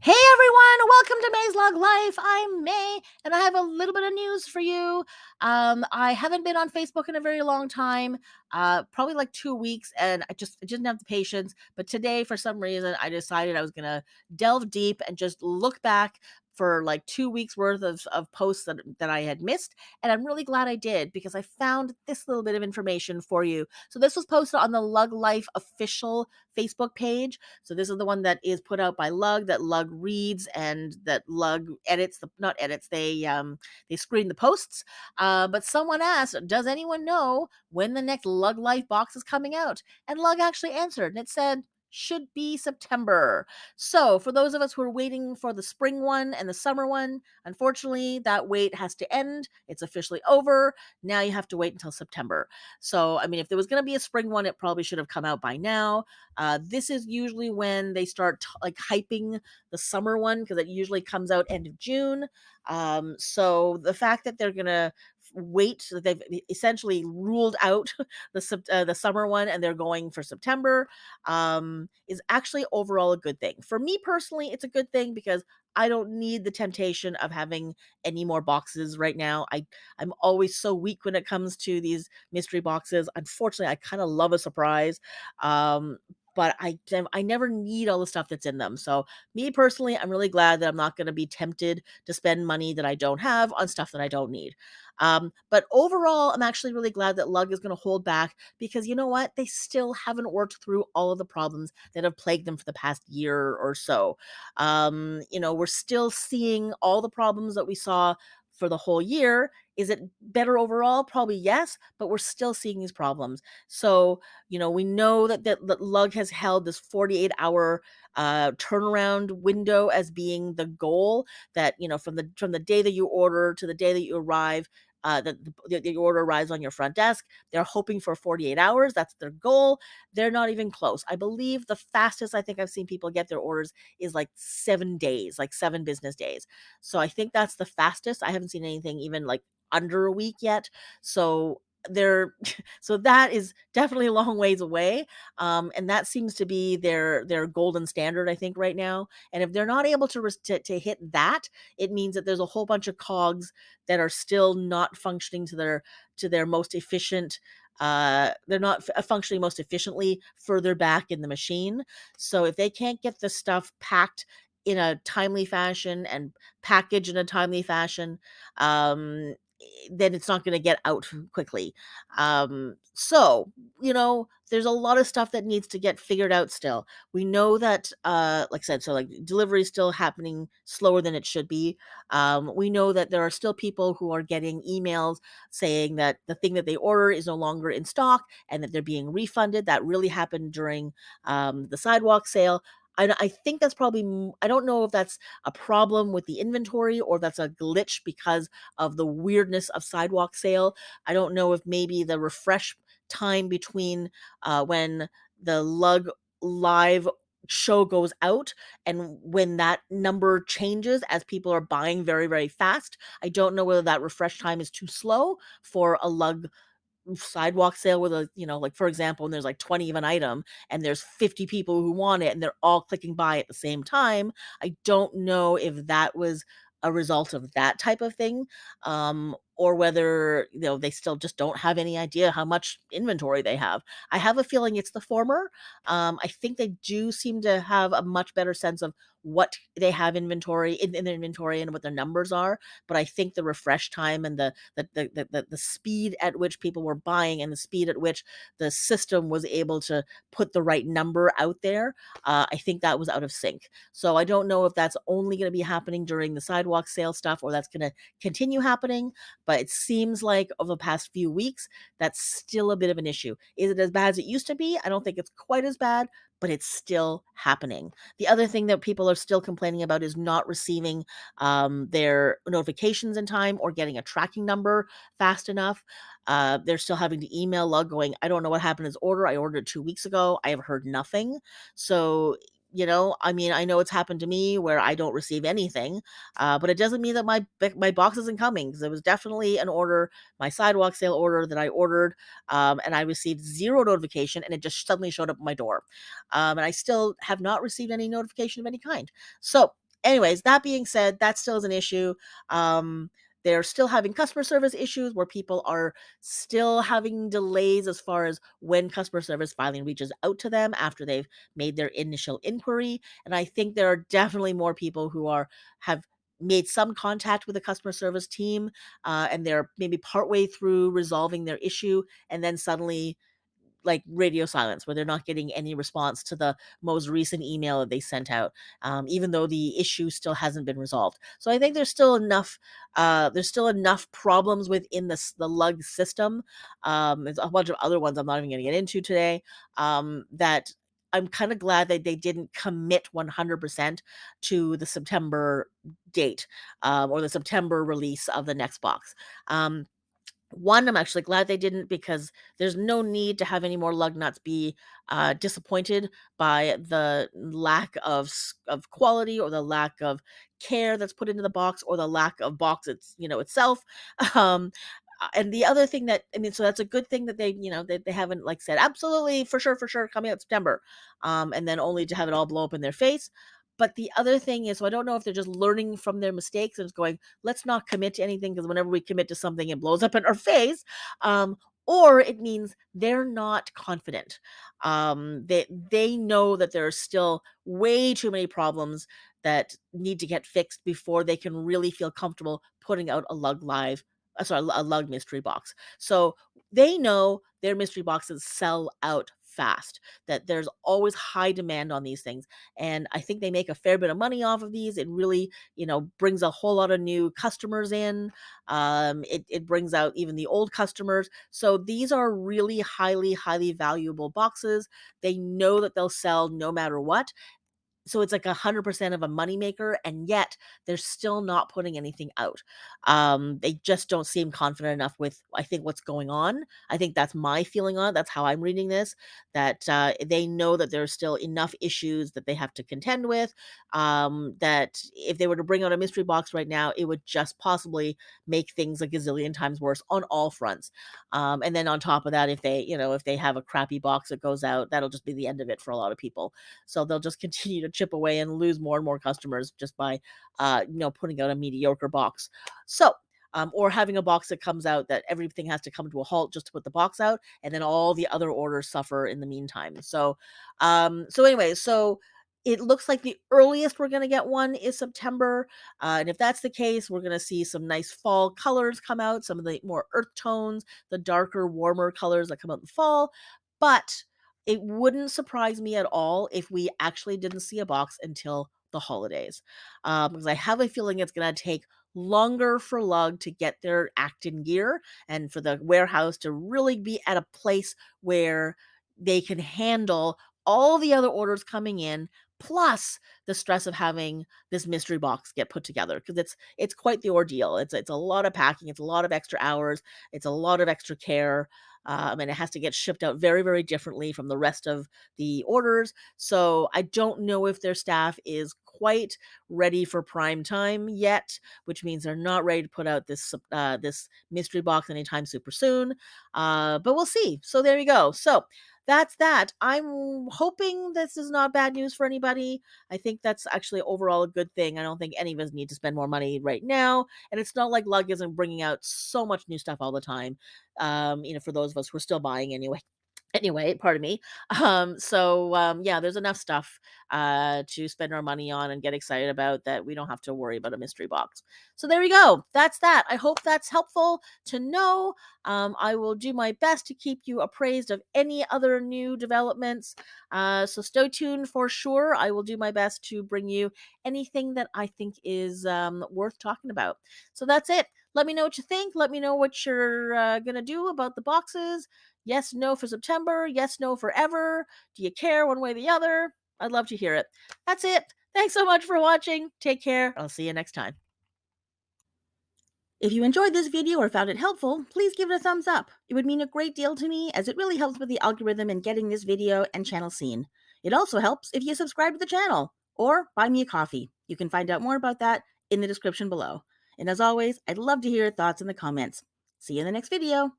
Hey everyone, welcome to MaysLugLife. I'm May, and I have a little bit of news for you. I haven't been on Facebook in a very long time, probably like 2 weeks, and I didn't have the patience. But today, for some reason, I decided I was gonna delve deep and just look back for like 2 weeks worth of posts that I had missed. And I'm really glad I did because I found this little bit of information for you. So this was posted on the Lug Life official Facebook page. So this is the one that is put out by Lug, that Lug reads and that Lug edits. Not edits. They screen the posts. But someone asked, "Does anyone know when the next Lug Life box is coming out?" And Lug actually answered, and it said, should be September. So, for those of us who are waiting for the spring one and the summer one, unfortunately, that wait has to end. It's officially over. Now you have to wait until September. So, I mean, if there was going to be a spring one, it probably should have come out by now. This is usually when they start like hyping the summer one because it usually comes out end of June. So the fact that they're gonna wait, that they've essentially ruled out the summer one and they're going for September, is actually overall a good thing. For me personally, it's a good thing because I don't need the temptation of having any more boxes right now. I'm always so weak when it comes to these mystery boxes. Unfortunately, I kind of love a surprise. But I never need all the stuff that's in them. So me personally, I'm really glad that I'm not going to be tempted to spend money that I don't have on stuff that I don't need. But overall, I'm actually really glad that Lug is going to hold back because you know what? They still haven't worked through all of the problems that have plagued them for the past year or so. We're still seeing all the problems that we saw for the whole year. Is it better overall? Probably yes, but we're still seeing these problems. So, we know that Lug has held this 48-hour turnaround window as being the goal. That from the day that you order to the day that you arrive, the order arrives on your front desk. They're hoping for 48 hours. That's their goal. They're not even close. I believe the fastest I think I've seen people get their orders is like 7 days, like 7 business days. So I think that's the fastest. I haven't seen anything even like under a week yet. So they're so that is definitely a long ways away. And that seems to be their golden standard, I think, right now. And if they're not able to hit that, it means that there's a whole bunch of cogs that are still not functioning to their most efficient. They're not functioning most efficiently further back in the machine. So if they can't get the stuff packed in a timely fashion and packaged in a timely fashion, um, then it's not going to get out quickly. So, there's a lot of stuff that needs to get figured out still. We know that, like I said, so like delivery is still happening slower than it should be. We know that there are still people who are getting emails saying that the thing that they order is no longer in stock and that they're being refunded. That really happened during the sidewalk sale. I think that's probably, I don't know if that's a problem with the inventory or that's a glitch because of the weirdness of sidewalk sale. I don't know if maybe the refresh time between when the Lug live show goes out and when that number changes as people are buying very, very fast. I don't know whether that refresh time is too slow for a Lug sidewalk sale with like for example, when there's like 20 of an item and there's 50 people who want it and they're all clicking buy at the same time. I don't know if that was a result of that type of thing, or whether they still just don't have any idea how much inventory they have. I have a feeling it's the former. I think they do seem to have a much better sense of what they have in their inventory and what their numbers are. But I think the refresh time and the speed at which people were buying and the speed at which the system was able to put the right number out there, I think that was out of sync. So I don't know if that's only going to be happening during the sidewalk sale stuff or that's going to continue happening. But it seems like over the past few weeks, that's still a bit of an issue. Is it as bad as it used to be? I don't think it's quite as bad, but it's still happening. The other thing that people are still complaining about is not receiving their notifications in time or getting a tracking number fast enough. They're still having to email Lug going, I don't know what happened to this order. I ordered it 2 weeks ago. I have heard nothing. So, I mean, I know it's happened to me where I don't receive anything, but it doesn't mean that my box isn't coming because it was definitely an order, my sidewalk sale order that I ordered, and I received zero notification, and it just suddenly showed up at my door, and I still have not received any notification of any kind. So Anyways, that being said, that still is an issue. They're still having customer service issues where people are still having delays as far as when customer service finally reaches out to them after they've made their initial inquiry. And I think there are definitely more people who have made some contact with the customer service team, and they're maybe partway through resolving their issue, and then suddenly like radio silence where they're not getting any response to the most recent email that they sent out, even though the issue still hasn't been resolved. So I think there's still enough problems within the lug system. There's a bunch of other ones I'm not even going to get into today, that I'm kind of glad that they didn't commit 100% to the September date, or the September release of the next box. One, I'm actually glad they didn't, because there's no need to have any more lug nuts be disappointed by the lack of quality, or the lack of care that's put into the box, or the lack of box itself. Um, and the other thing that, I mean, so that's a good thing that they haven't like said absolutely for sure coming out September, and then only to have it all blow up in their face. But the other thing is, so I don't know if they're just learning from their mistakes and it's going, let's not commit to anything, because whenever we commit to something, it blows up in our face. Um, or it means they're not confident. They know that there are still way too many problems that need to get fixed before they can really feel comfortable putting out a lug mystery box. So they know their mystery boxes sell out fast, that there's always high demand on these things. And I think they make a fair bit of money off of these. It really, brings a whole lot of new customers in. It brings out even the old customers. So these are really highly, highly valuable boxes. They know that they'll sell no matter what. So it's like 100% of a moneymaker, and yet they're still not putting anything out. They just don't seem confident enough with, I think, what's going on. I think that's my feeling on it. That's how I'm reading this. That they know that there's still enough issues that they have to contend with. That if they were to bring out a mystery box right now, it would just possibly make things a gazillion times worse on all fronts. And then on top of that, if they have a crappy box that goes out, that'll just be the end of it for a lot of people. So they'll just continue to chip away and lose more and more customers just by, putting out a mediocre box. So, or having a box that comes out that everything has to come to a halt just to put the box out, and then all the other orders suffer in the meantime. So it looks like the earliest we're going to get one is September. And if that's the case, we're going to see some nice fall colors come out, some of the more earth tones, the darker, warmer colors that come out in the fall. But it wouldn't surprise me at all if we actually didn't see a box until the holidays, because I have a feeling it's going to take longer for Lug to get their act in gear, and for the warehouse to really be at a place where they can handle all the other orders coming in, plus the stress of having this mystery box get put together, because it's quite the ordeal. It's a lot of packing, it's a lot of extra hours, it's a lot of extra care, and it has to get shipped out very, very differently from the rest of the orders. So I don't know if their staff is quite ready for prime time yet, which means they're not ready to put out this mystery box anytime super soon. But we'll see. So there you go. So that's that. I'm hoping this is not bad news for anybody. I think that's actually overall a good thing. I don't think any of us need to spend more money right now. And it's not like Lug isn't bringing out so much new stuff all the time. For those of us who are still buying anyway. Anyway, pardon me. Yeah, there's enough stuff to spend our money on and get excited about, that we don't have to worry about a mystery box. So there we go. That's that. I hope that's helpful to know. I will do my best to keep you appraised of any other new developments. So stay tuned for sure. I will do my best to bring you anything that I think is worth talking about. So that's it. Let me know what you think. Let me know what you're going to do about the boxes. Yes, no for September. Yes, no forever. Do you care one way or the other? I'd love to hear it. That's it. Thanks so much for watching. Take care. I'll see you next time. If you enjoyed this video or found it helpful, please give it a thumbs up. It would mean a great deal to me, as it really helps with the algorithm in getting this video and channel seen. It also helps if you subscribe to the channel or buy me a coffee. You can find out more about that in the description below. And as always, I'd love to hear your thoughts in the comments. See you in the next video.